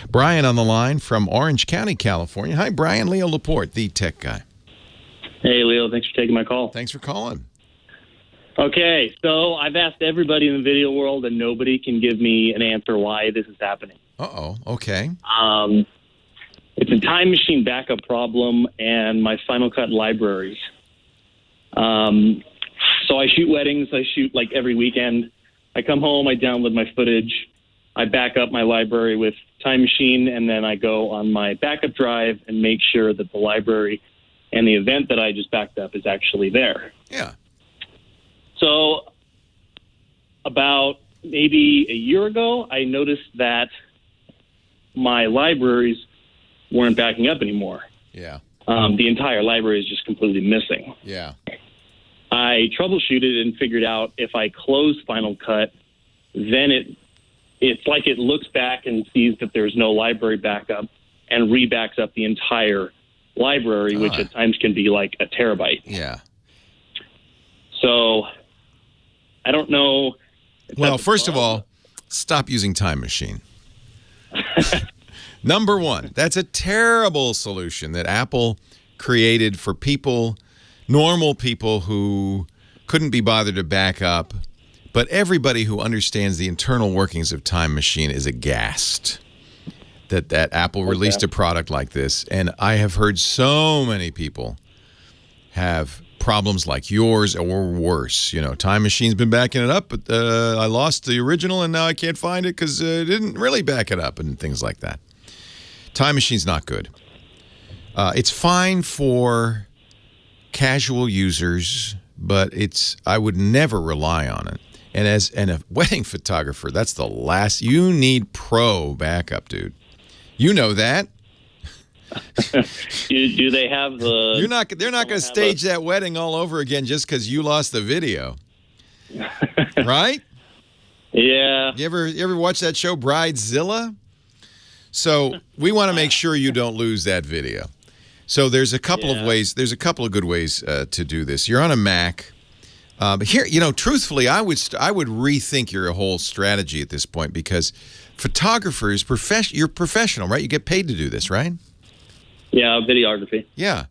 Brian on the line from Orange County, California. Hi, Brian. Leo Laporte, the tech guy. Hey, Leo. Thanks for taking my call. Thanks for calling. Okay, so I've asked everybody in the video world, and nobody can give me an answer why this is happening. Uh-oh. Okay. It's a time machine backup problem and my Final Cut libraries. So I shoot weddings. I shoot like every weekend. I come home, I download my footage, I back up my library with Time Machine, and then I go on my backup drive and make sure that the library and the event that I just backed up is actually there. Yeah. So about maybe a year ago, I noticed that my libraries weren't backing up anymore. Yeah. The entire library is just completely missing. Yeah. I troubleshooted and figured out if I close Final Cut, then it's like it looks back and sees that there's no library backup and rebacks up the entire library, which at times can be like a terabyte. Yeah. So I don't know. Well, first of all, stop using Time Machine. Number one, that's a terrible solution that Apple created for people, normal people who couldn't be bothered to back up. But everybody who understands the internal workings of Time Machine is aghast that Apple released a product like this. And I have heard so many people have problems like yours or worse. You know, Time Machine's been backing it up, but I lost the original and now I can't find it because it didn't really back it up and things like that. Time Machine's not good. It's fine for casual users, but I would never rely on it. And as a wedding photographer, that's the last. You need pro backup, dude. You know that. Do they have the? They're not going to stage that wedding all over again just because you lost the video, right? Yeah. You ever watch that show Bridezilla? So we want to make sure you don't lose that video. So there's a couple of ways. There's a couple of good ways to do this. You're on a Mac. But here, truthfully, I would rethink your whole strategy at this point because photographers, you're professional, right? You get paid to do this, right? Yeah, videography. Yeah.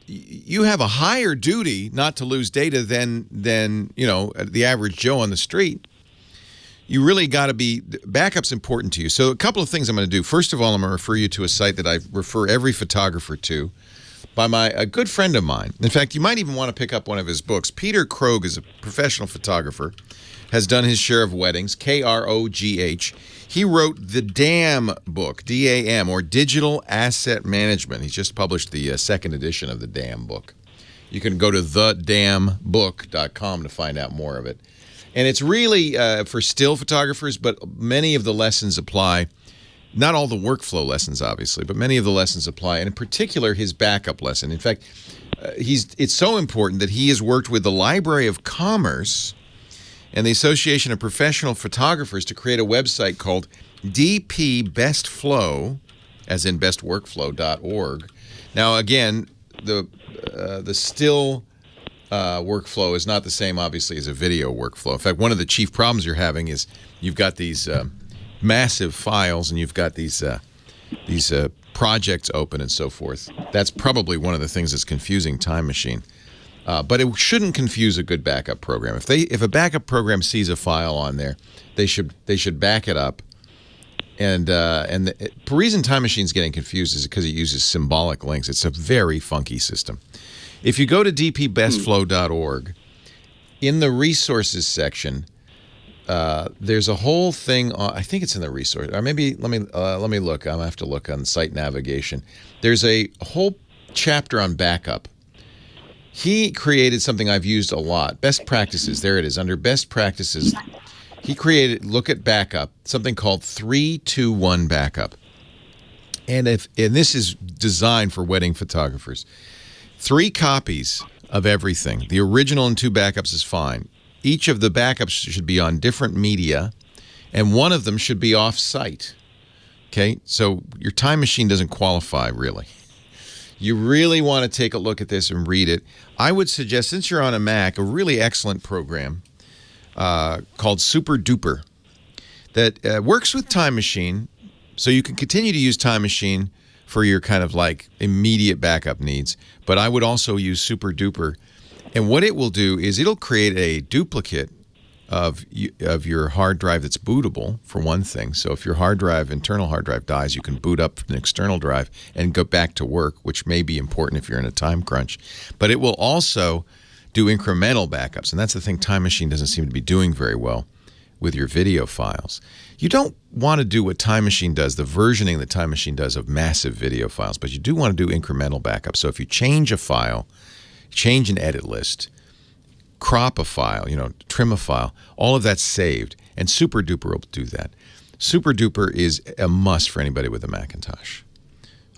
You have a higher duty not to lose data than the average Joe on the street. You really got to be, backup's important to you. So a couple of things I'm going to do. First of all, I'm going to refer you to a site that I refer every photographer to by a good friend of mine. In fact, you might even want to pick up one of his books. Peter Krogh is a professional photographer, has done his share of weddings, Krogh. He wrote the DAM book, D-A-M, or Digital Asset Management. He's just published the second edition of the DAM book. You can go to thedambook.com to find out more of it. And it's really for still photographers, but many of the lessons apply. Not all the workflow lessons, obviously, but many of the lessons apply, and in particular, his backup lesson. In fact, it's so important that he has worked with the Library of Commerce and the Association of Professional Photographers to create a website called dpbestflow, as in bestworkflow.org. Now, again, the still workflow is not the same, obviously, as a video workflow. In fact, one of the chief problems you're having is you've got these massive files and you've got these projects open and so forth. That's probably one of the things that's confusing Time Machine. But it shouldn't confuse a good backup program. If a backup program sees a file on there, they should back it up. And the reason Time Machine's getting confused is because it uses symbolic links. It's a very funky system. If you go to dpbestflow.org, in the resources section, there's a whole thing. I think it's in the resource, or maybe let me look. I'm gonna have to look on site navigation. There's a whole chapter on backup. He created something I've used a lot. Best practices. There it is. Under best practices, he created, look at backup, something called 3-2-1 backup. And this is designed for wedding photographers. 3 copies of everything. The original and 2 backups is fine. Each of the backups should be on different media, and one of them should be off-site. Okay? So your Time Machine doesn't qualify, really. You really want to take a look at this and read it. I would suggest, since you're on a Mac, a really excellent program called Super Duper that works with Time Machine, So you can continue to use Time Machine for your kind of like immediate backup needs, but I would also use Super Duper. And what it will do is it'll create a duplicate of your hard drive that's bootable, for one thing. So if your internal hard drive dies, you can boot up an external drive and go back to work, which may be important if you're in a time crunch. But it will also do incremental backups, and that's the thing Time Machine doesn't seem to be doing very well with your video files. You don't want to do what Time Machine does, the versioning that Time Machine does of massive video files, but you do want to do incremental backups. So if you change a file, change an edit list, crop a file, trim a file, all of that's saved, and Super Duper will do that. Super Duper is a must for anybody with a Macintosh.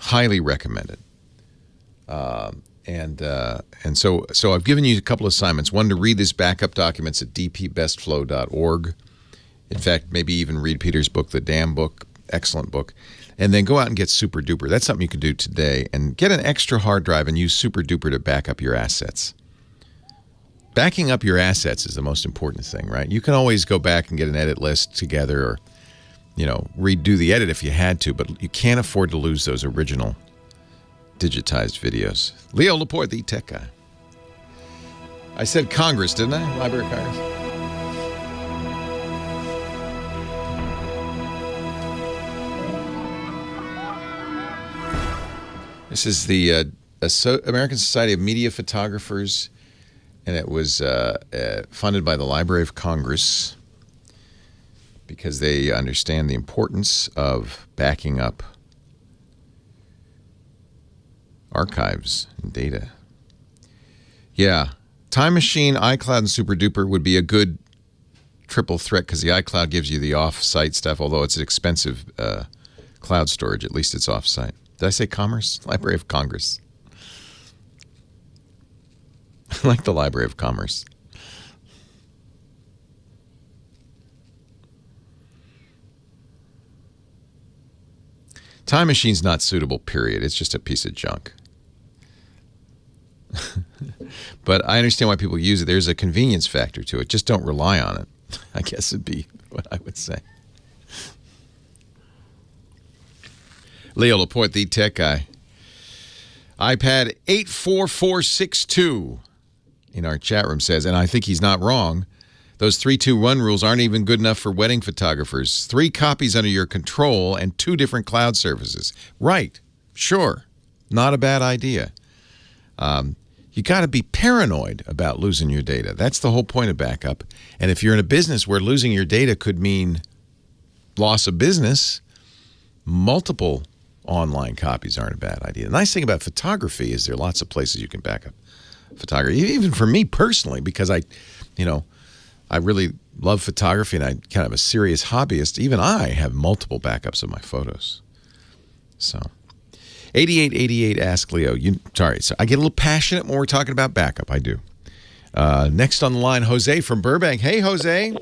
Highly recommended. And so I've given you a couple assignments. One, to read these backup documents at dpbestflow.org. In fact, maybe even read Peter's book, The Damn Book. Excellent book. And then go out and get Super Duper. That's something you can do today. And get an extra hard drive and use Super Duper to back up your assets. Backing up your assets is the most important thing, right? You can always go back and get an edit list together or, redo the edit if you had to, but you can't afford to lose those original digitized videos. Leo Laporte, the tech guy. I said Congress, didn't I? Library of Congress. This is the American Society of Media Photographers, and it was funded by the Library of Congress because they understand the importance of backing up archives and data. Yeah, Time Machine, iCloud, and Super Duper would be a good triple threat because the iCloud gives you the off-site stuff, although it's an expensive cloud storage. At least it's off-site. Did I say Commerce? Library of Congress. I like the Library of Commerce. Time Machine's not suitable, period. It's just a piece of junk. But I understand why people use it. There's a convenience factor to it. Just don't rely on it, I guess would be what I would say. Leo Laporte, the tech guy. iPad 84462 in our chat room says, and I think he's not wrong, those 3-2-1 rules aren't even good enough for wedding photographers. 3 copies under your control and 2 different cloud services. Right. Sure. Not a bad idea. You got to be paranoid about losing your data. That's the whole point of backup. And if you're in a business where losing your data could mean loss of business, multiple online copies aren't a bad idea. The nice thing about photography is there are lots of places you can back up photography. Even for me personally, because I really love photography and I'm kind of a serious hobbyist. Even I have multiple backups of my photos. So 8888 Ask Leo. So I get a little passionate when we're talking about backup. I do. Next on the line, Jose from Burbank. Hey, Jose.